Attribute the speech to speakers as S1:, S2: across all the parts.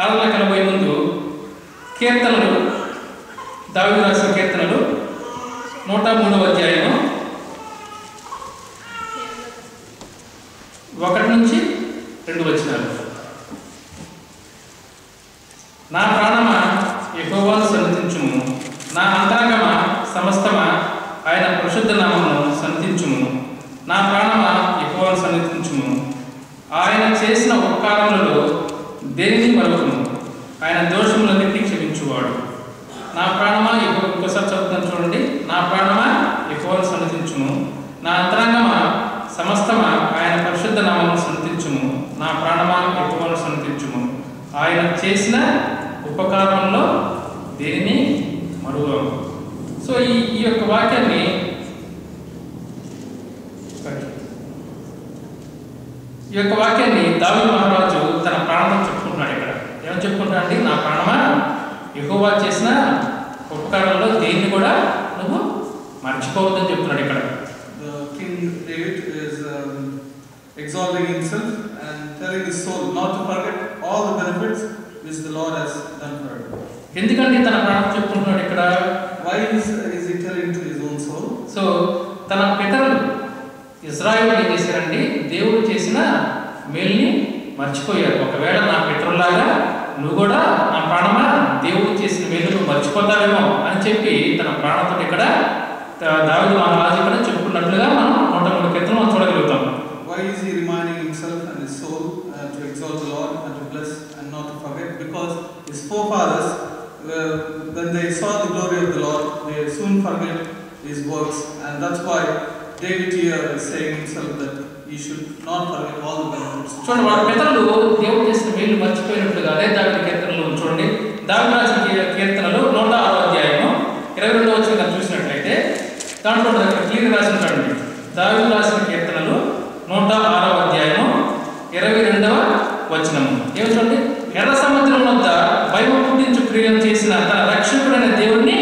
S1: ఆరాధనకి వెళ్ళబోయే ముందు కీర్తనలు, దావీదు రాసిన కీర్తనలు 103వ అధ్యాయము 1 నుంచి 2 వచనాలు. నా ప్రాణమా యెహోవాను సన్నిధించుము, నా అంతరంగమా సమస్తమా ఆయన పరిశుద్ధ నామమును సన్నిధించుము. నా ప్రాణమా యెహోవాను సన్నిధించుము, ఆయన చేసిన ఉపకారములలో దేనిని మరొకము, ఆయన దోషములన్నింటినీ క్షమించువాడు. నా ప్రాణమా యెహోవా, ఇంకోసారి చదువుతాను చూడండి. నా ప్రాణమా యెహోవాను సన్నిధించుము, నా అంతరంగమా సమస్తమా ఆయన పరిశుద్ధ నామమును సన్నిధించుము. నా ప్రాణమా యెహోవాను సన్నిధించుము, ఆయన చేసిన ఉపకారంలో దేనిని మరువము. సో ఈ యొక్క వాక్యాన్ని దావీదు మహారాజు తన ప్రాణంతో చెప్పుకుంటున్నాడు. ఇక్కడ ఏమని చెప్పుకుంటా అంటే, నా ప్రాణమా యెహోవా చేసిన ఉపకారంలో దేన్ని కూడా నువ్వు మర్చిపోవద్దని చెప్తున్నాడు. ఇక్కడ
S2: King David is exalting himself and telling his soul not to forget all the benefits which the Lord has done for him.
S1: ఎందుకంటే తన ప్రాణం చెప్పుకుంటున్నాడు ఇక్కడ.
S2: Why is he telling to his own soul?
S1: So తన పితరులు ఇజ్రాయేలు ఏం చేశారండి, దేవుడు చేసిన మేలుని మర్చిపోయారు. ఒకవేళ నా పితరులాగా నువ్వు కూడా నా ప్రాణమా దేవుడు చేసిన మేలు మర్చిపోతావేమో అని చెప్పి తన ప్రాణంతో ఇక్కడ దావీదు మహారాజు ఇక్కడ చెప్పుకున్నట్లుగా మనం 103 కీర్తనలు మనం చూడగలుగుతాం.
S2: Why is he reminding himself and his soul to exalt the Lord and to bless and not to forget? Because his forefathers, when they saw the glory of the Lord, they soon forget his works, and that's why David here is saying himself that he should not forget all the benefits.
S1: చూడండి, వాళ్ళ పితరులు దేవుడు చేసిన మేలు మర్చిపోయినట్లుగా అదే దావీదు కీర్తనలు చూడండి. దావీదు రాసిన కీర్తనలు 106వ అధ్యాయము 22వ వచనం చూసినట్లయితే దాంట్లో క్లియర్ రాసిన చూడండి. దావీదు రాసిన కీర్తనలు 106వ అధ్యాయము 22వ వచనము ఏమి చూడండి. ఎర్ర సముద్రం వద్ద భయం పుట్టించు క్రియలు చేసిన తన రక్షకుడైన దేవుణ్ణి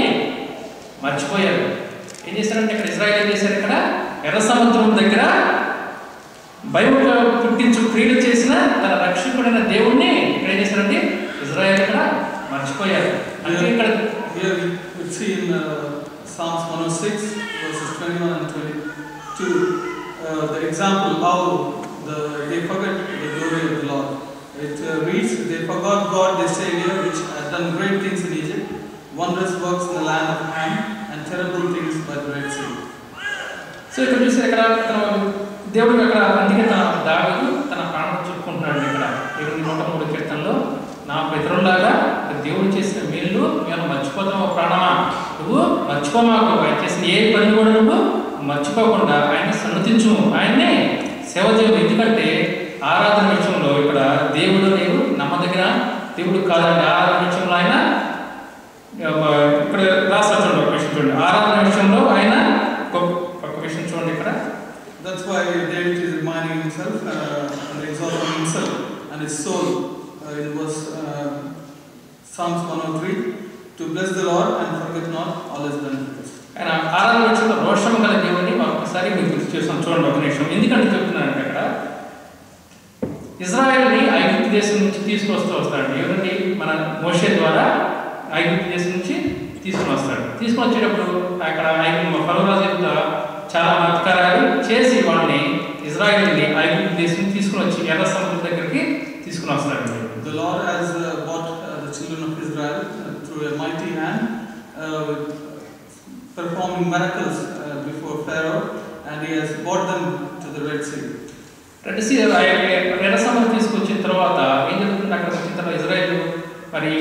S1: మర్చిపోయారు. ఏం చేశారంటే ఇక్కడ ఇజ్రాయేల్ ఏం చేశారు, ఇక్కడ ఎర్ర సముద్రం దగ్గర భయం పుట్టించు క్రియలు చేసిన తన రక్షకుడైన దేవుణ్ణి ఇక్కడ ఏం చేశారంటే ఇజ్రాయేల్ ఇక్కడ మర్చిపోయారు. అంటే ఇక్కడ
S2: we see in Psalms 106 verses 21 and 22 the example how they forget the glory of the Lord. It reads, they forgot God their Savior, which had done great things in Egypt, wondrous works in the land of Ham, and terrible things by the Red Sea.
S1: So ఇక్కడ చూస్తే ఇక్కడ దేవుడు ఇక్కడ అందుకే దావీదు తన ప్రాణం చెప్పుకుంటున్నాడు. ఇక్కడ 103 కీర్తనలో నా పితరుల్లాగా దేవుడు చేసిన మేలు నేను మర్చిపోతావు ప్రాణమా, నువ్వు మర్చిపోమాకు. ఆయన చేసిన ఏ పని కూడా నువ్వు మర్చిపోకుండా ఆయన సన్నతించు, ఆయన్నే సేవ చేయవు. ఎందుకంటే ఆరాధన విషయంలో ఇక్కడ దేవుడు నేను నమ్మదగిన దేవుడు కాదండి. ఆరాధన విషయంలో ఆయన ఇక్కడ రాస్తా చూడండి, ఒక విషయం చూడండి. ఆరాధన విషయంలో ఆయన ఒక విషయం చూడండి ఇక్కడ.
S2: That's why David is reminding himself and exalting himself and his soul in verse Psalms 103 to bless the Lord and forget not all his benefits.
S1: ఆయన ఆరాధన విషయంలో రోషం గల దేవుని ఒక్కసారి మీకు గుర్తు చేస్తాం చూడండి ఒక నిమిషం. ఎందుకంటే చెప్తున్నానంటే అక్కడ ఇజ్రాయేల్ని ఐగుప్తు దేశం నుంచి వస్తాడు. ఎవరండి, మన మోషే ద్వారా ఐగుప్తు దేశం నుంచి తీసుకుని వస్తాడు. తీసుకుని వచ్చేటప్పుడు అక్కడ ఫరో రాజు చాలా మత్కారాలు చేసి వాళ్ళని ఇజ్రాయేల్ని ఐగుప్తు దేశం తీసుకుని వచ్చి ఎర్ర సముద్రం దగ్గరికి తీసుకుని వస్తాడు.
S2: The Lord has brought the children of Israel through a mighty hand, performing miracles before Pharaoh, and he has brought them to the Red Sea.
S1: Red Sea ఎర్ర సముద్రం తీసుకొచ్చిన తర్వాత ఏం జరుగుతుంది, అక్కడ వచ్చిన తర్వాత ఇజ్రాయేల్ మరి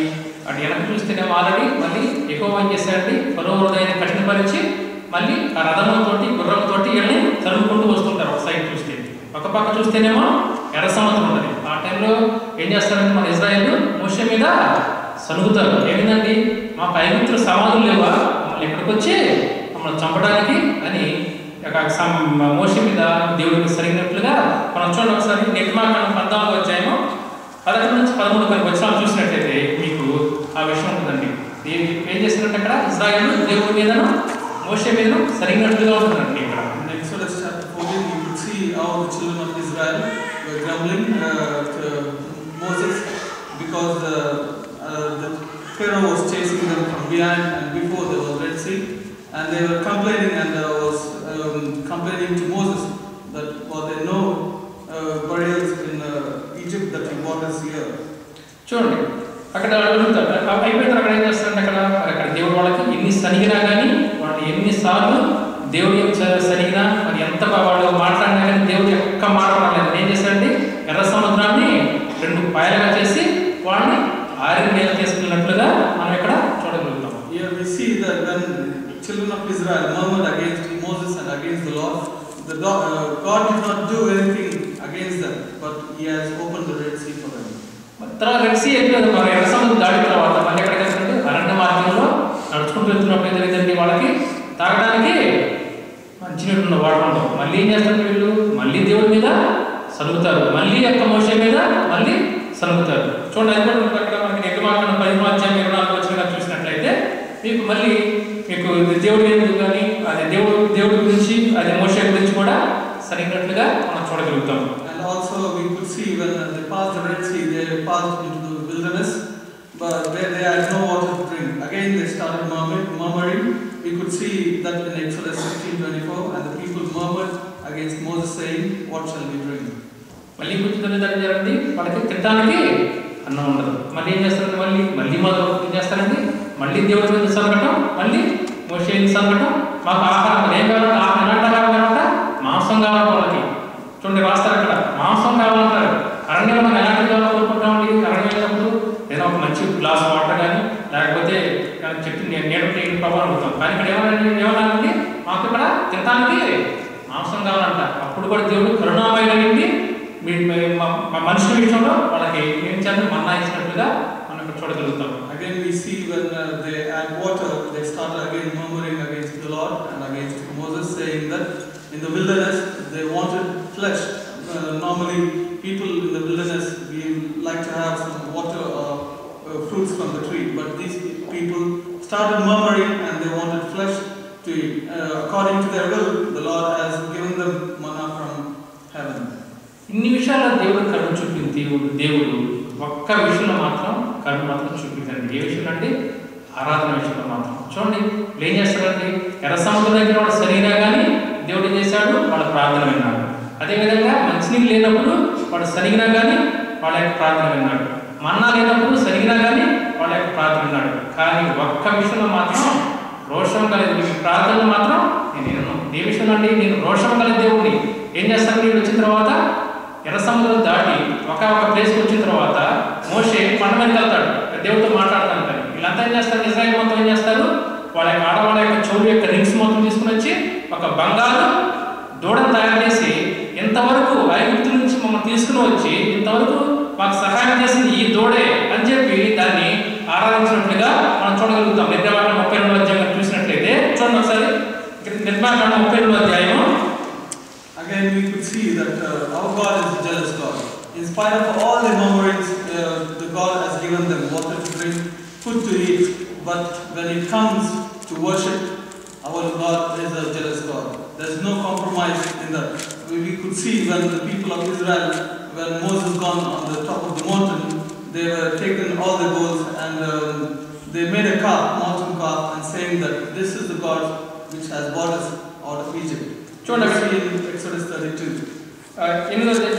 S1: అటు వెనక చూస్తేనేమో ఆల్రెడీ మళ్ళీ యెహోవా ఏం చేశారండి, ఫరో హృదయాన్ని కఠినపరిచి మళ్ళీ ఆ రథంతోటి గుర్రంతోటి వీళ్ళని తరుముకుంటూ వస్తుంటారు. ఒక సైడ్ చూస్తే, ఒక పక్క చూస్తేనేమో ఎర్ర సముద్రం ఉన్నది. ఆ టైంలో ఏం చేస్తారంటే మన ఇజ్రాయేల్ మోషే మీద సనుగుతారు. ఏమిందండి, మాకు ఐగుప్తుల సమాధులు లేవా, మమ్మల్ని ఇక్కడికి వచ్చి మమ్మల్ని చంపడానికి అని మోషే మీద దేవుడికి సరిగినట్లుగా మనం చూడండి. ఒకసారి నిర్మాకాండం 14వ అధ్యాయము 11 నుంచి 13 వచనాలు చూసినట్లయితే మీకు ఆ విషయం ఉంటుందండి. ఏం చేసినట్టు అక్కడ ఇజ్రాయేల్ దేవుడి మీదను మోషే మీదను సరిగినట్లుగా ఉంటుందండి. ఇక్కడ
S2: Exodus chapter 14 you could see how the children of Israel were grumbling to Moses because the Pharaoh was chasing them from behind, and before there was Red Sea, and they were complaining, and was complaining to Moses that there are no burials in Egypt that you brought us here.
S1: చూడండి అక్కడ అడుగుతారు అయిపోయిన తర్వాత ఏం చేస్తారంటే అక్కడ దేవుడు వాళ్ళకి ఎన్ని సనిగినా కానీ వాళ్ళు ఎన్నిసార్లు దేవుడు సరిగినా మరి ఎంత వాళ్ళు మాట్లాడినా కానీ దేవుడు ఒక్క మాట రాలేదు. ఏం చేశారండి ఎర్ర సముద్రాన్ని 2 పాయలుగా చేసి వాళ్ళని ఆరిన నేల తీసుకున్నట్లుగా మనం ఇక్కడ చూడగలుగుతాం.
S2: Here we see that when children of Israel murmured against Moses and against the Lord, God did not do anything against them, but He has opened the Red Sea for them.
S1: తర్వాత red see అయిపోయింది. మరి ఎర్ర సముద్రం దాటిన తర్వాత మళ్ళీ ఎక్కడికి వెళ్తుంటే అరణ్య మార్గంలో నడుచుకుంటూ వెళ్తున్నప్పుడు ఏం జరిగిందండి వాళ్ళకి తాగడానికి మంచినీళ్ళు వాటర్ ఉండవు. మళ్ళీ ఏం చేస్తారు వీళ్ళు మళ్ళీ దేవుడి మీద సలుగుతారు, మళ్ళీ యొక్క మోషే మీద మళ్ళీ సలుగుతారు. చూడండి అది కూడా అక్కడ మనకి నిర్మాణం 15:24 చూసినట్లయితే మీకు మళ్ళీ మీకు దేవుడి ఎందుకు కానీ అది దేవుడి గురించి అది మోషే గురించి కూడా సరిగినట్లుగా మనం చూడగలుగుతాం.
S2: And also we could see when they passed the Red Sea, they passed into the wilderness, but where they had no water to drink. Again they started murmuring. We could see that in Exodus 16:24, and the people murmured against Moses, saying, "What shall we drink?"
S1: మళ్ళీ కూర్చుని జరిగింది వాళ్ళకి తినడానికి అన్నం ఉండదు. మళ్ళీ ఏం చేస్తారంటే మళ్ళీ మొదలు ఏం చేస్తారండి మళ్ళీ దేవుడి మీద సరగటం, మళ్ళీ మోషేని సరగటం. మాకు ఆహారం ఏం కావాలంటే ఎలాంటి ఆహారం కావాలంట మాంసం కావాలి వాళ్ళకి. చూడండి రాస్తారు అక్కడ మాంసం కావాలంటారు. అరణ్యంలో మనం ఎలాంటి కావాలో కోరుకుంటామండి. అరణ్యం వెళ్ళినప్పుడు ఏదైనా ఒక మంచి గ్లాస్ వాటర్ కానీ లేకపోతే చెట్టు నీడ ప్రభావం అవుతాం. కానీ ఇక్కడ ఏమన్నారండి మాకు ఇక్కడ తినడానికి మాంసం కావాలంట. అప్పుడు కూడా దేవుడు కరుణామయుడైంది మనుషుల విషయంలో వాళ్ళకి ఏం చేయాలి మన్నా ఇచ్చినట్లుగా మనం ఇక్కడ చూడగలుగుతాం.
S2: Again we see when they had water, they started again murmuring against the Lord and against Moses, saying that in the wilderness they wanted flesh. Normally people in the wilderness we like to have some water or fruits from the tree, but these people started murmuring and they wanted flesh to eat. According to their will, the Lord has given them manna from heaven.
S1: ఇన్ని విషయాల్లో దేవుడు కరుణ చూపింది. దేవుడు ఒక్క విషయంలో మాత్రం కరుణ మాత్రం చూపించండి. ఏ విషయంలో అంటే ఆరాధన విషయంలో మాత్రం. చూడండి ఏం చేస్తారండి ఎర్ర సముద్రం దగ్గర వాడు సరిగినా కానీ దేవుడు ఏం చేశాడు వాళ్ళ ప్రార్థన విన్నాడు. అదేవిధంగా మంచినీళ్ళు లేనప్పుడు వాడు సరిగినా కానీ వాళ్ళ యొక్క ప్రార్థన విన్నాడు. మన్నా లేనప్పుడు సరిగినా కానీ వాళ్ళ యొక్క ప్రార్థన విన్నాడు. కానీ ఒక్క విషయంలో మాత్రం రోషం కలిగి మీ ప్రార్థనలు మాత్రం నేను ఏ విషయంలో అండి నేను రోషం కలిగి దేవుడిని ఏం చేస్తాను. వీళ్ళు వచ్చిన తర్వాత ఎర్ర సముద్రం దాటి ఒక ప్లేస్కి వచ్చిన తర్వాత మోషే కొండ మీదకి వెళ్తాడు, దేవుడితో మాట్లాడతాను. కానీ వీళ్ళంతా ఏం చేస్తారు ఇశ్రాయేల్ మొత్తం ఏం చేస్తారు వాళ్ళ యొక్క ఆడవాళ్ళ యొక్క చెవుల యొక్క రింగ్స్ మొత్తం తీసుకుని వచ్చి ఒక బంగారు దూడను తయారు చేసి ఇంతవరకు ఐగుప్తు నుంచి మమ్మల్ని తీసుకుని వచ్చి ఇంతవరకు మాకు సహాయం చేసింది ఈ దూడే అని చెప్పి దాన్ని ఆరాధించినట్లుగా మనం చూడగలుగుతాం. నిర్గమాకాండం 32 చూసినట్లయితే చూడండి ఒకసారి నిర్గమాకాండం 32.
S2: Again we could see that our God is a jealous God. In spite of all the murmurings, the God has given them water to drink, food to eat, but when it comes to worship, our God is a jealous God. There is no compromise in that. We could see when the people of Israel, when Moses gone on the top of the mountain, they were taken all the bulls and they made a calf, mountain calf, and saying that this is the God which has brought us out of Egypt. చూడండి in Exodus 32.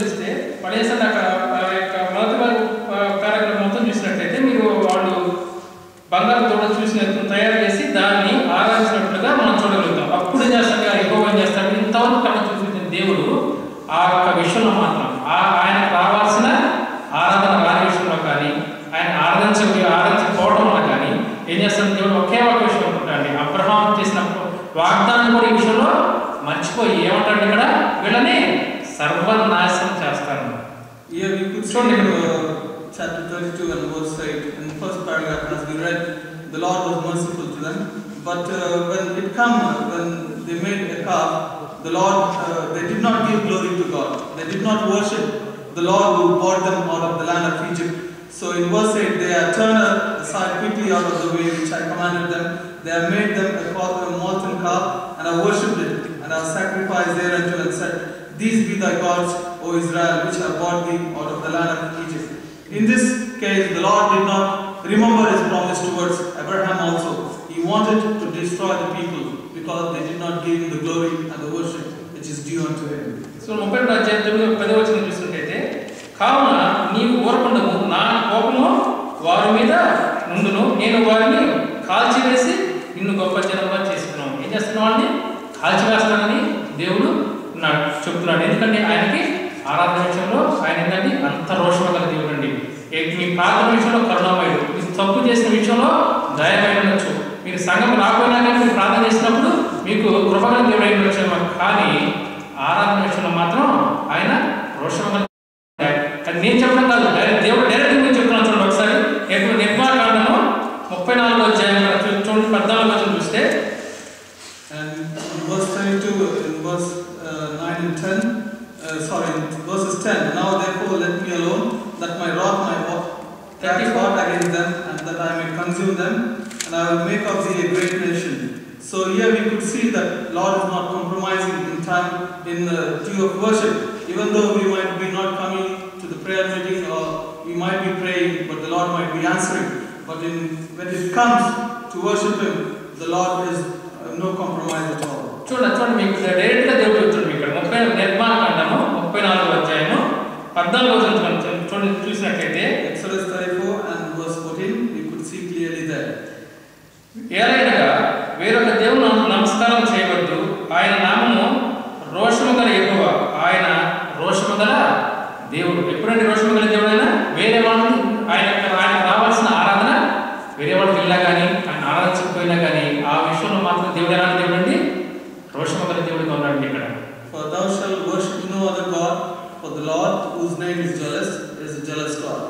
S1: చూస్తే పడేసండి అక్కడ మొదటి paragraph మొత్తం చూసినట్లయితే మీరు వాళ్ళు బంగారు దూడ చూసిన తయారు చేసి దాన్ని ఆరాధించినట్లుగా మనం చూడగలుగుతాం. అప్పుడు ఏం చేస్తాడు యెహోవా ఏం చేస్తాడు ఇంతవరకు కన్నా చూపించిన దేవుడు ఆ యొక్క విషయంలో మాత్రం ఆయనకు రావాల్సిన ఆరాధన రాని విషయంలో కానీ ఆయన ఆరాధించకపోవడం వల్ల కానీ ఏం చేస్తాడు దేవుడు ఒకే ఒక విషయం అనుకుంటాడు. అబ్రహాం చేసిన వాగ్దానం కూడా ఈ విషయంలో మర్చిపోయి ఏమంటాడు ఇక్కడ వీళ్ళని సర్వనాశనం చేస్తాను.
S2: Here we could see chapter 32 and verse 8 in the first paragraph as we read, the Lord was merciful to them, but when they made a calf, the Lord they did not give glory to God. They did not worship the Lord who brought them out of the land of Egypt. So in verse 8 they have turned aside quickly out of the way which I commanded them. They have made them a molten calf and have worshipped it and have sacrificed thereunto and said, "These be thy gods, O Israel, which have brought thee out of the land of Egypt." In this case, the Lord did not remember His promise towards Abraham also. He wanted to destroy the people because they did not give Him the glory and the worship which is due unto Him.
S1: So 32 అధ్యాయం 10వ వచనం చూసినట్లయితే, కావున నీవు ఊరకుండము, నా కోపము వారి మీద నుండును, నేను వారిని కాల్చివేసి నిన్ను గొప్ప జనంగా చేసుకున్నాను. ఏం చేస్తున్నావు? వాళ్ళని కాల్చివేస్తానని దేవుడు చెప్తున్నాడు. ఎందుకంటే ఆయనకి ఆరాధన విషయంలో ఆయన ఏంటంటే అంత రోషం గల దేవుడు అండి. మీ ప్రార్థన విషయంలో కరుణామయుడు, మీరు తప్పు చేసిన విషయంలో దయమై ఉండొచ్చు, మీరు సంఘం రాకపోయినా కానీ మీరు ప్రార్థన చేసినప్పుడు మీకు కృపగల దేవుడు అయి ఉండొచ్చు. కానీ ఆరాధన విషయంలో మాత్రం ఆయన రోషం గల. అది నేను చెప్పడం కాదు, దేవుడు డైరెక్ట్ నేను చెప్తున్నాను. చూడండి ఒకసారి నిర్మాకాండము 34వ అధ్యాయం చూడండి 14వ వచనం చూస్తే,
S2: and in verse 32, in verse 9 and 10, in verses 10, now therefore let me alone, that my wrath may wax hot against them, and that I may consume them, and I will make of thee a great nation. So here we could see that Lord is not compromising in time in the due of worship. Even though we might be not coming to the prayer meeting, or we might be praying, but the Lord might be answering. But when it comes to worship Him, the Lord is no compromise at all.
S1: చూడండి మీకు direct గా దేవుడు చెప్తున్నాడు. ఇక్కడ 30 నిర్మాకాండము 34వ అధ్యాయము 14వ వచనం చూడండి చూసినట్లయితే,
S2: Exodus 34 and verse 14, we could see clearly there.
S1: ఏలైనగా వేరొక దేవుని నమస్కారం చేయవద్దు, ఆయన నామము రోషము గల యెహోవా, ఆయన రోషము గల దేవుడు. ఎప్పుడంటే రోషము గల దేవుడు అయినా వేరే వాళ్ళు ఆయన రావాల్సిన ఆరాధన వేరే వాళ్ళకి వెళ్ళా కానీ ఆయన ఆరాధించకపోయినా కానీ ఆ విషయంలో మాత్రం దేవుడు ఎలాంటి దేవుడు అండి? రోషము గల దేవుడిగా ఉన్నాడు ఇక్కడ.
S2: For thou shalt worship no other God, for the Lord whose name is jealous is a jealous God.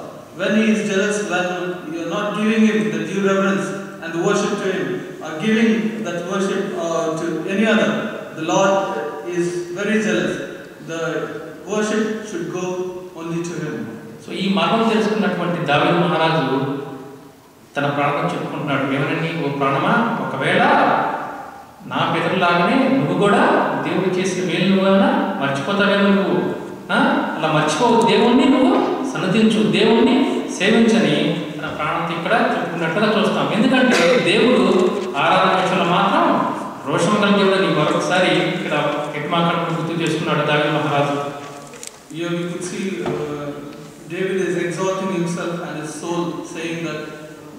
S2: When He is jealous, when you are not giving Him the due reverence and the worship to Him, or giving that worship to any other, the Lord is very jealous. The worship should go only to Him.
S1: So ఈ మర్మం తెలుసుకున్నటువంటి దావీదు మహారాజు తన ప్రాణం చెప్పుకుంటున్నాడు. ఏమనండి, ఓ ప్రాణమా, ఒకవేళ నా పితరులాగానే నువ్వు కూడా దేవుడు చేసిన మేలు వలన మర్చిపోతావేమో, నువ్వు అలా మర్చిపోవు, దేవుణ్ణి నువ్వు సన్నతించు, దేవుణ్ణి సేవించని తన ప్రాణంతో ఇక్కడ చెప్పుకున్నట్లుగా చూస్తాం. ఎందుకంటే దేవుడు ఆరాధన విషయంలో మాత్రం రోషము గల దేవుడు అని మరొకసారి ఇక్కడ నిర్మాకాండము గుర్తు చేసుకున్నాడు దావీదు మహారాజు.
S2: Here we could see David is exalting himself and his soul, saying that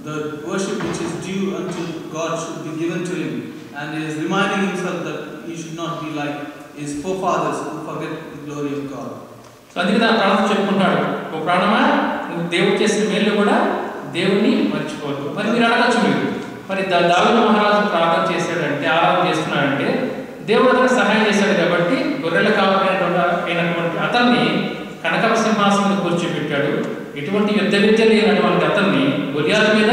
S2: the worship which is due unto God should be given to him, and he is reminding himself that he should not be like his forefathers who forget the glory of God.
S1: So అందుకే తన ప్రాణం చెప్పుకుంటాడు, ఓ ప్రాణమా, నువ్వు దేవుడు చేసిన మేలు కూడా దేవుణ్ణి మర్చిపోవద్దు. మరి మీరు అడగచ్చు, మీరు మరి దావీదు మహారాజు ప్రార్థన చేశాడంటే, ఆరాధన చేస్తున్నాడంటే దేవుడు అతను సహాయం చేశాడు కాబట్టి గొర్రెల కావలైనటువంటి అతన్ని కనకవ సింహాసనం కూర్చోబెట్టాడు. ఎటువంటి యుద్ధ విద్య లేనటువంటి అతన్ని గొలియాతు మీద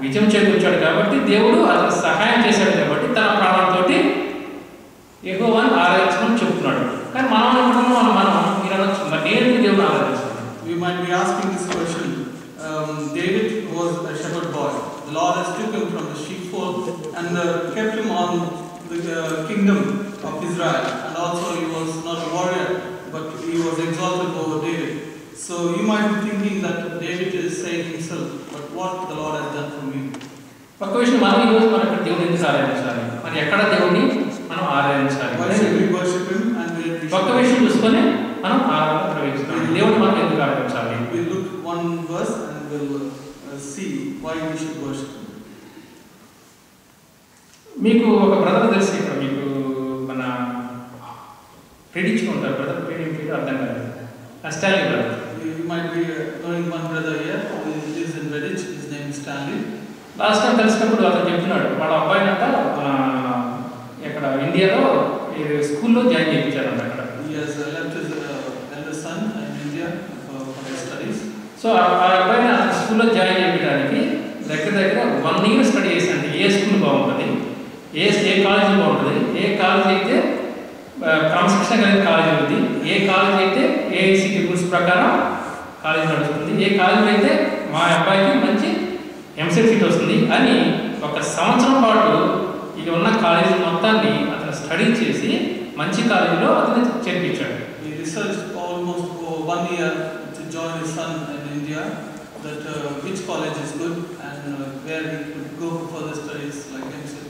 S1: విజయం చేకూర్చాడు కాబట్టి దేవుడు అతను సహాయం చేశాడు కాబట్టి తన ప్రాణంతో యెహోవాను ఆరాధించమని చెప్తున్నాడు. కానీ మనం మీరు అనొచ్చు, మరి నేను దేవుని ఆరాధించాను.
S2: We might be asking this question. David was a shepherd boy. The Lord has took him from the sheepfold and kept him on the kingdom of Israel, and also he was not a warrior, but he was exalted over David. So you might be thinking that David is saying himself, but what the Lord has done for me.
S1: ఒక విషయం, మనం ఈరోజు మనం ఇక్కడ దేవుడిని ఎందుకు ఆరాధించాలి, మరి ఎక్కడ దేవుడిని మనం ఆరాధించాలి,
S2: Why should we worship him and
S1: ఒక్క విషయం చూసుకొని మనం ఆరాధన ప్రవేశిస్తాం. దేవుడు మనం ఎందుకు ఆరాధించాలి?
S2: We look one verse and we'll see why we should worship him.
S1: మీకు ఒక బ్రదర్ తెలిసి ఇక్కడ మీకు మన ప్రిడిక్షన్ ఉంటారు, బ్రదర్ ప్రిడిక్షన్ అర్థం కాదు, Stanley brother.
S2: You might be knowing one brother here who lives in Redditch. His name is Stanley.
S1: Last time కలిసినప్పుడు అతను చెప్తున్నాడు, వాళ్ళ అబ్బాయినంట ఇక్కడ ఇండియాలో స్కూల్లో జాయిన్ చేయించారంట. అక్కడ
S2: He has left his eldest son in India for his studies.
S1: So ఆ అబ్బాయిని స్కూల్లో జాయిన్ చేయడానికి దగ్గర 1 year స్టడీ చేశాను. ఏ స్కూల్ బాగుంటుంది, ఏ కాలేజీ బాగుంటుంది, ఏ కాలేజీ అయితే క్రమశిక్షణ కలిగిన కాలేజీ ఉంది, ఏ కాలేజీ అయితే ఏఐసిటి రూల్స్ ప్రకారం కాలేజీ నడుస్తుంది, ఏ కాలేజీ అయితే మా అబ్బాయికి మంచి ఎంసెట్ సీట్ వస్తుంది అని 1 సంవత్సరం పాటు ఇక ఉన్న కాలేజీ మొత్తాన్ని అతను స్టడీ చేసి మంచి కాలేజీలో అతను చేర్పించాడు.
S2: He researched almost for 1 year to join his son in India, that which college is good and where he could go for further studies like MCIT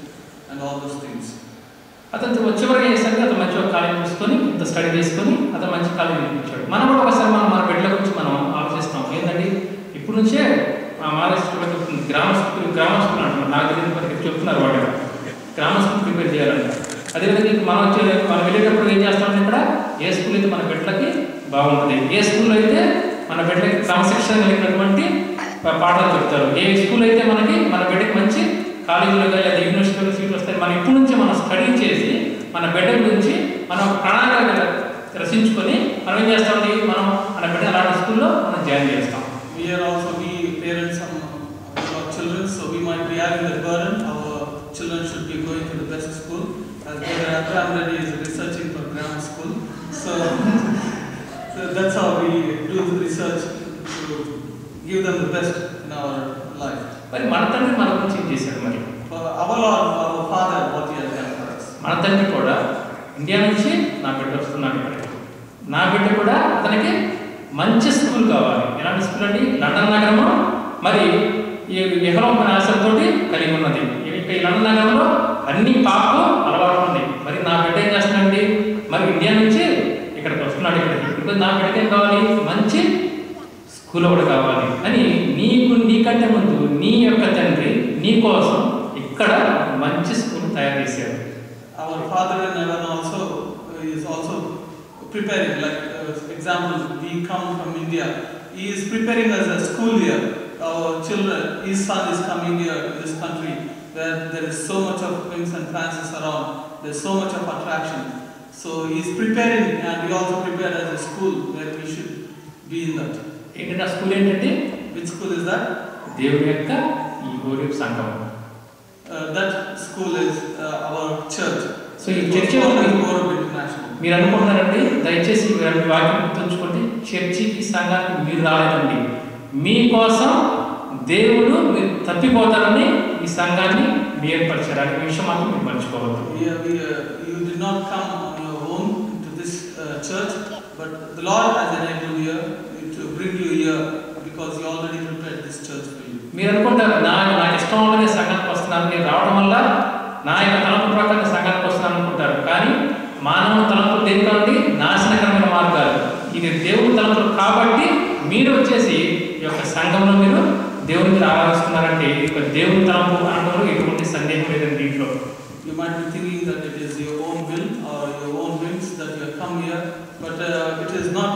S2: and all those things.
S1: అతను చివరికి చేసరికి అతను మంచి ఒక college చూసుకొని ఇంత study చేసుకొని అతను మంచి కాలేజ్ చూపించాడు. మనం కూడా ఒకసారి మన బిడ్డల గురించి మనం ఆలోచిస్తాం. ఏంటంటే ఇప్పుడు నుంచే మహారాష్ట్రలో చెప్తుంది గ్రామ స్కూల్ అంటున్నారు. నాకు తెలియని పరిస్థితి చెప్తున్నారు వాళ్ళు గ్రామ స్కూల్ ప్రిపేర్ చేయాలంట. అదేవిధంగా మనం వెళ్ళేటప్పుడు ఏం చేస్తామంటే ఇక్కడ ఏ స్కూల్ అయితే మన బిడ్డలకి బాగుంటుంది, ఏ స్కూల్లో అయితే మన బిడ్డలకి క్రమశిక్షణ కలిగినటువంటి పాఠాలు చెప్తారు, ఏ స్కూల్ అయితే మన బిడ్డకి మంచి కాలేజీలో కానీ లేదా యూనివర్సిటీలో సీట్లు వస్తాయి. మనం ఇప్పుడు నుంచి మనం స్టడీ చేసి మన బిడ్డ గురించి మనం ప్రణాళిక రచించుకొని మనం ఏం చేస్తామండి, మనం మన బిడ్డ అలాంటి స్కూల్లో మనం జాయిన్ చేస్తాం.
S2: We are also parents of our children, so we might be having the burden. Our children should be going to the best school. As Brother Abraham Reddy is researching for grammar school, so that's how we do the research to give them the best in our life.
S1: మరి మన తండ్రి మన గురించి ఏం చేశాడు? మరి
S2: our Lord, our Father, what He has done for us.
S1: మన తండ్రి కూడా ఇండియా నుంచి నా బిడ్డ వస్తున్నాడు ఇక్కడికి, నా బిడ్డ కూడా అతనికి మంచి స్కూల్ కావాలి. ఎలాంటి స్కూల్ అండి? లండన్ నగరము మరి ఈ యెహోవా ఆశలతోటి కలిగి ఉన్నది. ఈ లండన్ నగరంలో అన్ని పాపకు అలవాటు ఉంది. మరి నా బిడ్డ ఏం చేస్తున్నాడండి, మరి ఇండియా నుంచి ఇక్కడికి వస్తున్నాడు. ఇప్పుడు నా బిడ్డకి ఏం కావాలి? మంచి స్కూల్ ఒకటి కావాలి అని నీకంటే ముందు నీ యొక్క తండ్రి నీ కోసం ఇక్కడ మంచి స్కూల్ తయారు చేశాడు.
S2: Our Father in heaven also is also preparing, like example, we come from India, He is preparing us a school here. Our children, His son is coming here to this country where there is so much of things and fancies around, there is so much of attraction. So He is preparing, and we also prepare as a school where we should be in that.
S1: ఏంటంటే ఆ school ఏంటంటే,
S2: which school is that?
S1: దేవుని యొక్క ఈ గౌరవ సంఘం.
S2: That school is our church.
S1: So ఈ church మీరు అనుకుంటున్నారండి, దయచేసి మీరు వాక్యం గుర్తుంచుకోండి, చర్చికి సంఘానికి మీరు రాలేదండి, మీకోసం దేవుడు మీరు తప్పిపోతారని ఈ సంఘాన్ని మీరు ఏర్పరిచారు. అనే విషయం మాత్రం మీరు మర్చిపోవద్దు.
S2: You did not come on your own to this church, but the Lord has enabled you to bring you here because He already prepared this church for you.
S1: మీరు అనుకుంటారు నాకు ఇష్టం వల్లనే సంఘానికి వస్తున్నాను, నేను రావడం వల్ల నా యొక్క తలంపు ప్రకారం సంఘానికి వస్తున్నాను అనుకుంటారు. కానీ మానవ తలంపులు దేనికండి? నాశనకరమైన మార్గాలు. ఇది దేవుని తలంపులు కాబట్టి మీరు వచ్చేసి ఈ యొక్క సంఘంలో మీరు దేవునికి ఆరాధిస్తున్నారంటే ఇది దేవుని తలంపు అనడంలో ఎటువంటి సందేహం లేదండి. దీంట్లో
S2: You might be thinking that it is your own will or your own whims that you have come here, but it is not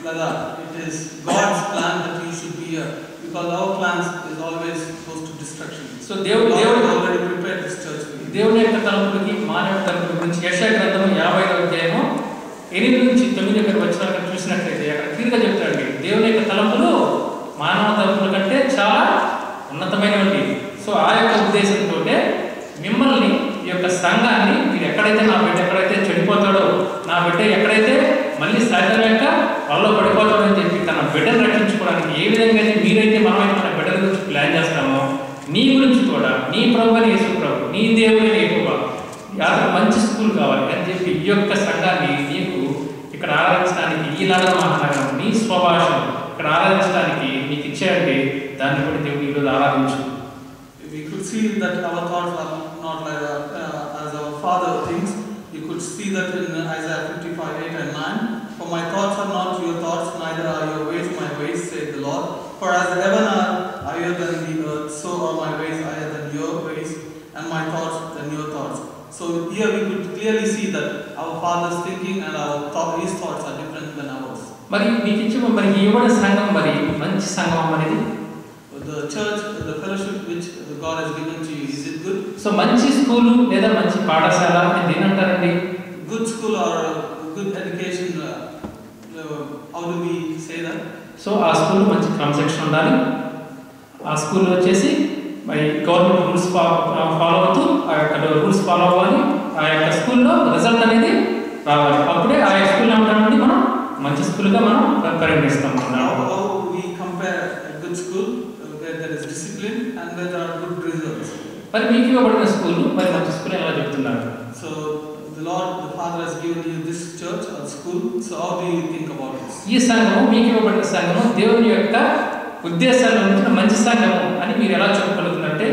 S2: like that. It is God's plan that you should be here, because our plans is always opposed to destruction.
S1: So దేవుడు
S2: already prepared this church for you.
S1: దేవుని యొక్క తలంపులకి మానవ తలంపుల గురించి యెషయా గ్రంథం 50వ అధ్యాయము 8 నుంచి 9 దగ్గర వచనాలను చూసినట్లయితే అక్కడ క్లియర్గా చెప్తాడండి, దేవుని యొక్క తలంపులు మానవ తలంపుల కంటే చాలా ఉన్నతమైనవి. సో ఆ యొక్క ఉద్దేశంతో మిమ్మల్ని ఈ యొక్క సంఘాన్ని మీరు ఎక్కడైతే నా బిడ్డ ఎక్కడైతే చెడిపోతాడో, నా బిడ్డ ఎక్కడైతే మళ్ళీ సైతం యొక్క వాళ్ళలో పడిపోతాడో అని చెప్పి తన బిడ్డను రక్షించుకోవడానికి ఏ విధంగా అయితే మీరైతే మనమైతే మన బిడ్డల గురించి ప్లాన్ చేస్తామో, నీ గురించి కూడా నీ ప్రభు అని యేసు ప్రభు నీ దేవుని ఎక్కువ మంచి స్కూల్ కావాలి అని చెప్పి ఈ యొక్క సంఘాన్ని నీకు ఇక్కడ ఆరాధించడానికి ఈ లండన్ మహానగరం నీ స్వభాషం ఇక్కడ ఆరాధించడానికి నీకు ఇచ్చేయండి. దాన్ని కూడా దేవుని ఈరోజు ఆరాధించు.
S2: We could see that our thoughts are not like as our Father thinks. You could see that in Isaiah 55:8 and 9. For my thoughts are not your thoughts, neither are your ways my ways, saith the Lord. For as the heaven are higher than the earth, so are my ways higher than your ways, and my thoughts than your thoughts. So here we could clearly see that our Father's thinking and His thoughts are different than ours.
S1: మరి మీకు ఇచ్చిన మరి ఇవ్వబడిన సంఘం మరి మంచి సంఘం అనేది
S2: the church, the fellowship which God has given to you, is it good?
S1: So మంచి స్కూల్ లేదా మంచి పాఠశాల అని దేనంటారండి?
S2: Good school or good education, how do we say that?
S1: So ఆ స్కూల్ మంచి క్రమశిక్షణ ఉండాలి. ఆ స్కూల్ వచ్చేసి మరి గవర్నమెంట్ రూల్స్ ఫాలో అవుతూ ఆ యొక్క రూల్స్ ఫాలో అవ్వాలి. ఆ యొక్క స్కూల్లో రిజల్ట్ అనేది రావాలి. అప్పుడే ఆ యొక్క స్కూల్ ఏమంటామండి మనం మంచి స్కూల్గా మనం పరిగణిస్తాం.
S2: How we compare a good school where there is discipline and where there are good results?
S1: మరి మీకు ఇవ్వబడిన స్కూల్ మరి మంచి స్కూల్ ఎలా చెప్తున్నారు?
S2: So the Lord, the Father has given you this church or school. So how do you think about this?
S1: ఈ సంఘము మీకు ఇవ్వబడిన సంఘము దేవుని యొక్క ఉద్దేశాలను ఉంచిన మంచి సంఘము అని మీరు ఎలా చెప్పగలుగుతున్నారంటే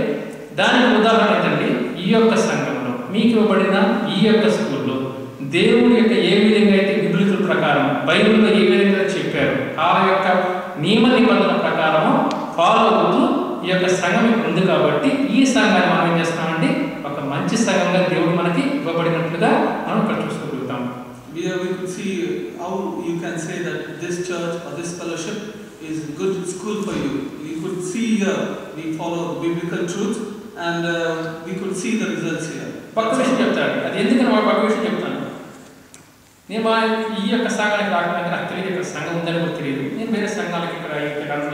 S1: దానికి ఉదాహరణ ఏంటంటే ఈ యొక్క సంఘంలో మీకు ఇవ్వబడిన ఈ యొక్క స్కూల్లో దేవుని యొక్క ఏ విధంగా అయితే బిబ్లికల్ ప్రకారం బైబిల్లో ఏ విధంగా చెప్పారు ఆ యొక్క నియమ నిబంధనల ప్రకారం ఫాలో అవుతూ ఈ యొక్క సంఘం ఉంది కాబట్టి ఈ సంఘాన్ని మనం ఏం చేస్తామండి ఒక మంచి సంఘంగా దేవుడు మనకి ఇవ్వబడినట్లుగా మనం ఇక్కడ చూసుకోగలుగుతాం.
S2: Here we could see how you can say that this church or this fellowship is a good school for you. You could see here we follow biblical truth and we could see the results here.
S1: పక్క విషయం చెప్తాడు. అది ఎందుకని పక్క విషయం చెప్తాను. నేను ఈ యొక్క సంఘానికి రాకుండా నాకు తెలియదు ఇక్కడ సంఘం ఉందని కూడా తెలియదు. నేను వేరే సంఘాలకి ఇక్కడ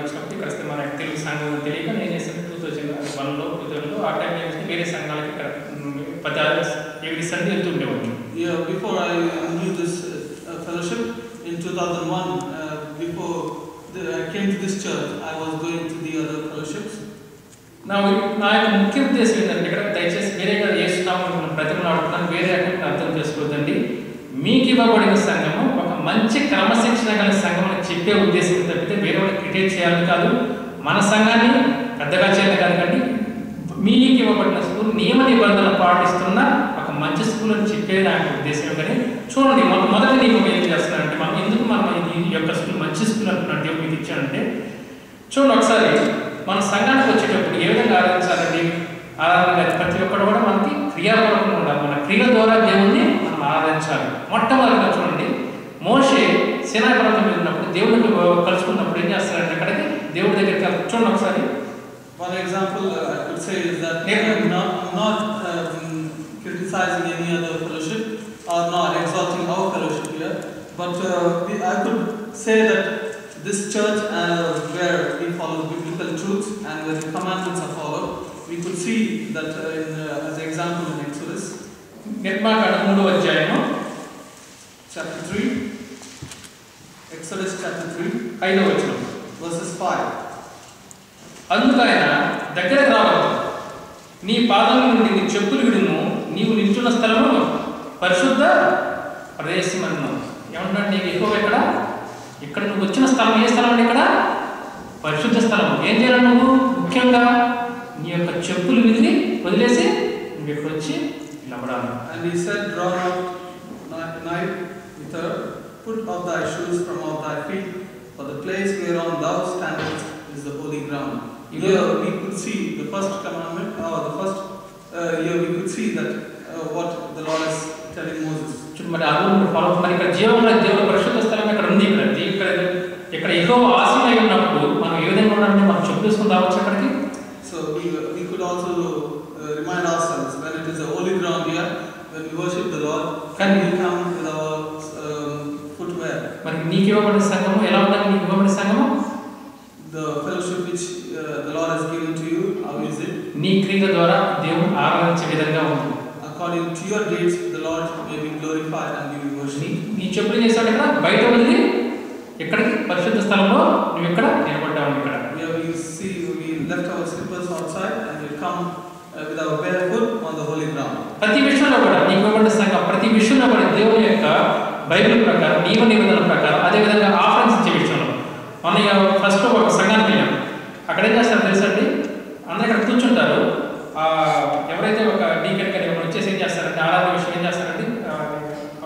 S1: వచ్చినప్పుడు ఇక్కడ వస్తే మన తెలుగు సంఘం అని తెలియక నేను చేసిన 2001లో 2000లో ఆ టైంలో వేరే సంఘాలకి ఇక్కడ 10 సండే వెళ్తూ ఉండేవాడిని.
S2: Yeah, before I knew this fellowship in 2001, before I came to this church, I was going to the other fellowships.
S1: నా యొక్క ముఖ్య ఉద్దేశం ఏంటంటే ఇక్కడ దయచేసి వేరేగా చేస్తున్నాము మనం ప్రతిమలాడుతున్నాను వేరే అర్థం చేసుకోవద్దండి. మీకు ఇవ్వబడిన సంఘము ఒక మంచి క్రమశిక్షణ గల సంఘం అని చెప్పే ఉద్దేశం తప్పితే వేరే వాళ్ళని క్రిటిక్ చేయాలని కాదు, మన సంఘాన్ని పెద్దగా చేయాలి కాదు. మీకు ఇవ్వబడిన స్కూల్ నియమ నిబంధనలు పాటిస్తున్న ఒక మంచి స్కూల్ అని చెప్పే నాకు ఉద్దేశం. కానీ చూడండి మొదటి నియమం ఏం చేస్తున్నారంటే మనం ఎందుకు ఈ యొక్క స్కూల్ మంచి స్కూల్ అంటున్నాడు దేవుడు మీకు ఇచ్చాడంటే చూడండి ఒకసారి మన సంఘానికి వచ్చేటప్పుడు ఏ విధంగా ఆరాధించాలండి. ఆరాధన ప్రతి ఒక్కరు కూడా మనకి క్రియాపూర్వకంగా ఉండాలి. మన క్రియల ద్వారా దేవుణ్ణి మనం ఆరాధించాలి. మొట్టమొదటిగా చూడండి మోషే సీనాయి పర్వతం మీద ఉన్నప్పుడు దేవుడిని కలుసుకున్నప్పుడు ఏం చేస్తారంటే అక్కడికి దేవుడి దగ్గరికి వెళ్తారు. చూడండి ఒకసారి.
S2: One example I could say is that not criticizing any other fellowship or not exalting our fellowship here, but I could say that this church where we follow biblical truths and where the commandments are followed, we could see that as an example in Exodus.
S1: నిర్మాకాండం 3వ అధ్యాయము
S2: chapter 3, Exodus chapter 3,
S1: 5వ వచనం
S2: verses 5.
S1: అందుకు ఆయన దగ్గరకు రావద్దు, నీ పాదం నుండి నీ చెప్పులు విడుము, నీవు నిల్చున్న స్థలము పరిశుద్ధ ప్రదేశం అన్నావు. ఏమంటున్నాడు నీకు ఎక్కువ ఇక్కడ నువ్వు వచ్చిన స్థలం ఏ స్థలం అండి? ఇక్కడ పరిశుద్ధ స్థలం. ఏం చేయాలి నువ్వు? ముఖ్యంగా నీ యొక్క చెప్పులు విదిలి వదిలేసి నువ్వు ఇక్కడ వచ్చి నిలబడాలి.
S2: And he said, draw out knife with her, put off thy shoes from off thy feet, for the place whereon thou standest is the holy ground. Here we could see the first commandment, the first here we could see that what the Lord is telling Moses.
S1: మరి మరి ఇక్కడ జీవంలో దేవుడు పరిశుద్ధ స్థలం ఇక్కడ ఉంది. ఇక్కడ యెహోవా ఆసీనై ఉన్నప్పుడు మనం ఏ విధంగా ఉండాలంటే మనం చెప్పుకొని రావచ్చు అక్కడికి.
S2: So we could also remind ourselves when it is a holy ground here, when we worship the Lord, can we come with our footwear.
S1: మరి నీకు ఇవ్వబడిన సంఘము ఎలా ఉండాలి? నీకు ఇవ్వబడిన సంఘము
S2: the fellowship which the Lord has given to you, how is it?
S1: నీ క్రియల ద్వారా దేవుని ఆరాధించే విధంగా ఉంటుంది.
S2: According to your deeds, the Lord may be glorified and give you worship.
S1: నీ చెప్పులు చేసాడు ఇక్కడ బయట వదిలి ఇక్కడికి పరిశుద్ధ స్థలంలో నువ్వు ఇక్కడ నిలబడ్డావు. ఇక్కడ
S2: here we see we left our slippers outside and we come with our bare foot on the holy ground.
S1: ప్రతి విషయంలో కూడా నీకు ఇవ్వబడిన సంఘం ప్రతి విషయంలో కూడా దేవుని యొక్క బైబిల్ ప్రకారం నియమ నిబంధనల ప్రకారం అదే విధంగా ఆఫరెన్స్ ఇచ్చే విషయంలో మన ఫస్ట్ ఒక సంఘానికి వెళ్ళాం. అక్కడ ఏం చేస్తారు తెలుసండి, అందరూ ఇక్కడ కూర్చుంటారు. ఎవరైతే ఒక డీకెట్ కానీ వచ్చేసి ఏం చేస్తారంటే ఆరాధన విషయం ఏం చేస్తారంటే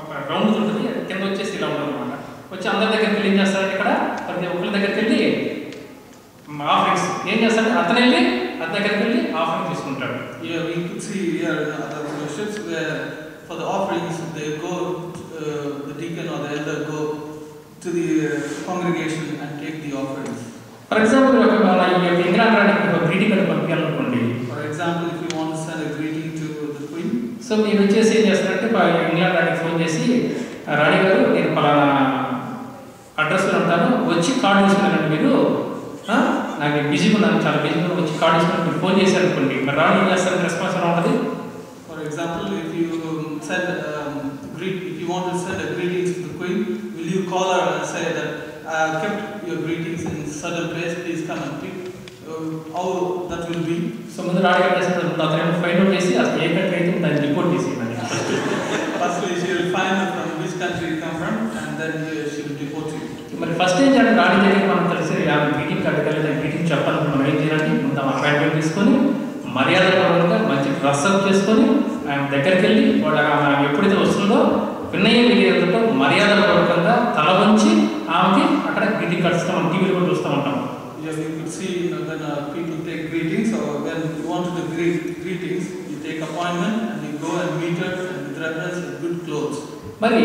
S1: ఒక రౌండ్ ఉంటుంది, కింద వచ్చేసి ఇలా ఉండదు అనమాట. వచ్చి అందరి దగ్గరికి వెళ్ళి ఏం చేస్తారంటే ఇక్కడ ప్రతి ఒక్కరి దగ్గరికి వెళ్ళి ఆఫరింగ్స్ ఏం చేస్తారంటే అతను వెళ్ళి అతని దగ్గరికి వెళ్ళి ఆఫరింగ్ తీసుకుంటాడు.
S2: Yeah, we could see here in other fellowships where for the offerings they go, the deacon or the elder go to the congregation and take the offerings.
S1: For example, England రాణికి ఒక greeting card పంపించాలనుకోండి.
S2: For example, if you want to send a greeting to the queen,
S1: so మీరు వచ్చేసి ఏం చేస్తారంటే England రాణికి phone చేసి రాణి గారు నేను పలానా అడ్రస్లో ఉంటాను, వచ్చి కార్డు తీసుకున్నారండి మీరు, నాకు బిజీగా ఉన్నాను, చాలా బిజీగా వచ్చి కార్డు తీసుకుని మీరు ఫోన్ చేశారు అనుకోండి. మరి రాణి ఏం చేస్తారని రెస్పాన్స్ ఎలా ఉంటుంది?
S2: For example, if you send if you want to send a greeting to the queen, will you call her and say that I have kept your greetings in certain place, please come and pick? How that will be?
S1: So ముందు రాణి గారు చేసిన అతను find out చేసి అసలు ఏ country అయితే దాన్ని report చేసి
S2: first then she will deport you.
S1: మరి ఫస్ట్ ఏం చేయాలి? రాణి దగ్గరికి మనం తెలిసి మీటింగ్ అడగలేదు, మీటింగ్ చెప్పాలని మనం ఏం చేయాలంటే ముందు అపాయింట్మెంట్ తీసుకొని మర్యాదపూర్వకంగా మంచి డ్రెస్ అప్ చేసుకొని ఆయన దగ్గరికి వెళ్ళి వాళ్ళ ఆమె ఎప్పుడైతే వస్తుందో వినయ విధేయతతో మర్యాదపూర్వకంగా తల వంచి ఆమెకి అక్కడ గ్రీటింగ్ కార్డ్స్ మనం టీవీలో కూడా చూస్తూ ఉంటాం.
S2: Yeah, you could see when people take greetings, or when you want to greetings, you take appointment and you go and meet her with reverence and good clothes.
S1: మరి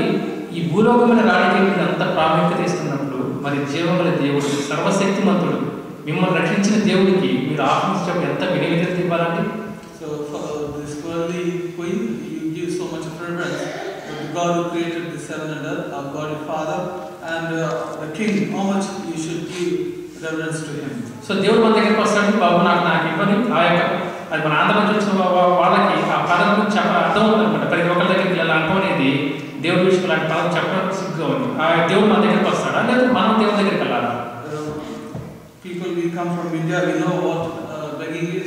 S1: ఈ భూలోకమైన రాణికి మీరు అంత ప్రాముఖ్యత ఇస్తున్నప్పుడు మరి జీవముల దేవుడు సర్వశక్తిమంతుడు మిమ్మల్ని రక్షించిన దేవుడికి మీరు ఆహ్వానించడం ఎంత వినియోగత ఇవ్వాలండి?
S2: So for this worldly queen, you give so much reverence. But the God who created the heaven and earth, our God and Father, and the King, how much you should give reverence to him.
S1: So దేవుడు మన దగ్గరికి వస్తాడు, బాబు నాకు ఇవ్వని ఆ యొక్క అది మన ఆంధ్ర నుంచి వచ్చిన వాళ్ళకి ఆ పదం గురించి అర్థం అవుతుందన్నమాట. ప్రతి ఒక్కరి దగ్గరికి ఇలా అనుకోనేది దేవుడి విషయంలో లాంటి పదం చెప్పడం సిగ్గుగా ఉంది. ఆ దేవుడు మన దగ్గరికి వస్తాడా లేదా మనం దేవుడి దగ్గరికి వెళ్ళాలా?
S2: People, we come from India, we know what begging is.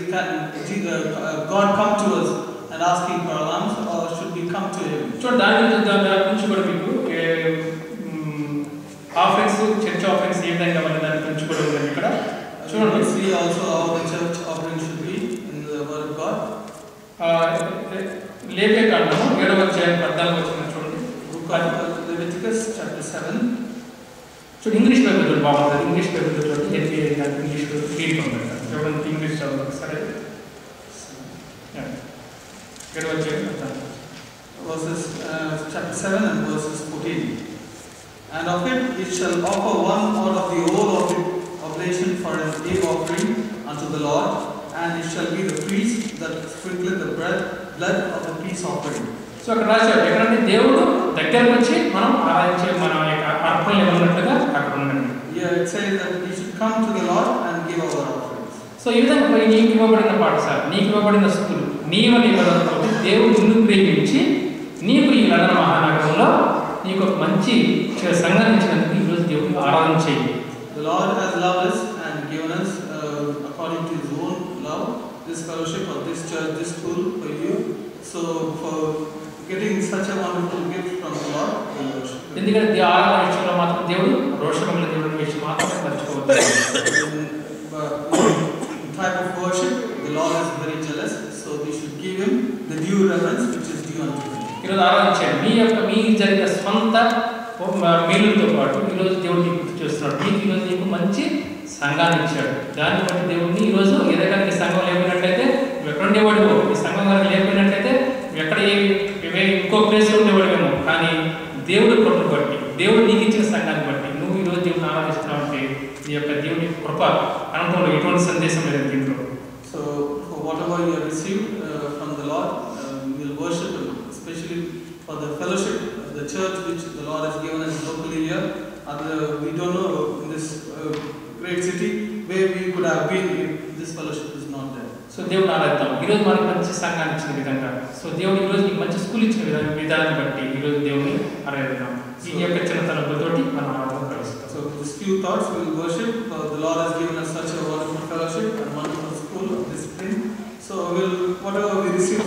S2: God come to us and asking for alms, or should we come to him?
S1: చూడండి, దాని గురించి కూడా మీకు ఆఫరింగ్స్, చర్చ్ ఆఫరింగ్స్ ఏ విధంగా వాళ్ళ దాని గురించి కూడా ఉంది ఇక్కడ. చూడండి,
S2: see also how the church offering should be in the word of God.
S1: లేవియ కాండము 7వ అధ్యాయం 14వ వచనం చూడండి.
S2: Book of Leviticus chapter 7.
S1: చూడండి, ఇంగ్లీష్ బైబిల్ చూడండి, బాగుంటుంది. ఇంగ్లీష్ బైబిల్ చూడండి, ఇంగ్లీష్ క్లియర్గా ఉంటుంది. చూడండి, ఇంగ్లీష్ చదవాలి సరే. 7వ అధ్యాయం 14.
S2: Verses chapter 7 and verses 14. And of it shall offer one out of the whole of it oblation for an day offering unto the Lord, and it shall be the priest that sprinkleth the blood of the peace offering.
S1: So అక్కడ రాశాడు, ఎక్కడంటే దేవుడు దగ్గరకు వచ్చి మనం ఆరాధించే మన యొక్క అర్పణలు ఇవ్వనట్టుగా అక్కడ ఉండండి.
S2: Yeah, it says that we should come to the Lord and give our offerings.
S1: So ఈ విధంగా నీకు ఇవ్వబడిన పాఠశాల, నీకు ఇవ్వబడిన స్కూల్, నీ వల్ల ఇవ్వబడిన దేవుడు నిన్ను ప్రేమించి నీకు ఈ లండన్ మహానగరంలో నీకు ఒక మంచి సంఘాన్ని ఇచ్చినందుకు ఈరోజు దేవుడిని ఆరాధన చేయి.
S2: The Lord has loved us and given us according to his own love this fellowship of this church, this school for you. So for getting such a wonderful gift from the Lord, we worship.
S1: ఎందుకంటే ఆరాధన విషయంలో మాత్రం దేవుడు రోషముల దేవుడి విషయం మాత్రమే మర్చిపోవద్దు.
S2: In type of worship, the Lord is very jealous, so we should give him the due reverence which is due unto him.
S1: ఈరోజు ఆరాధించండి. మీ జరిగిన స్వంత మేలుతో పాటు ఈరోజు దేవుడు నీకు గుర్తు చేస్తున్నాడు. నీకు ఈరోజు నీకు మంచి సంఘాన్ని ఇచ్చాడు. దాన్ని బట్టి దేవుడిని ఈరోజు ఏదైనా నీ సంఘం లేకపోయినట్లయితే నువ్వు ఎక్కడ ఉండేవాడివో, ఈ సంఘం గారికి లేకపోయినట్లయితే నువ్వు ఎక్కడ ఇంకో ప్లేస్లో ఉండేవాడివేమో, కానీ దేవుడి కృపను బట్టి, దేవుడు నీకు ఇచ్చిన సంఘాన్ని బట్టి నువ్వు ఈరోజు దేవుడిని ఆరాధిస్తున్నావు అంటే నీ యొక్క దేవుని కృప అనంతంలో ఎటువంటి సందేశం లేదు దీంట్లో.
S2: So for whatever you have received from the Lord, we will worship him, especially for the fellowship, the church which the Lord has given us locally here. We don't know in this great city where we could have been if this fellowship is not there.
S1: So దేవుడు ఆరాధిద్దాం. ఈరోజు మనకి మంచి సంఘాన్ని ఇచ్చిన విధంగా, so దేవుడు ఈరోజు నీకు మంచి స్కూల్ ఇచ్చిన విధానాన్ని బట్టి ఈరోజు దేవుడిని ఆరాధిద్దాం. ఈ యొక్క చిన్న తలంపులతోటి మనం ఆరాధన కలుస్తాం.
S2: So these few thoughts we will worship. The Lord has given us such a wonderful fellowship and wonderful school of discipline. So whatever we receive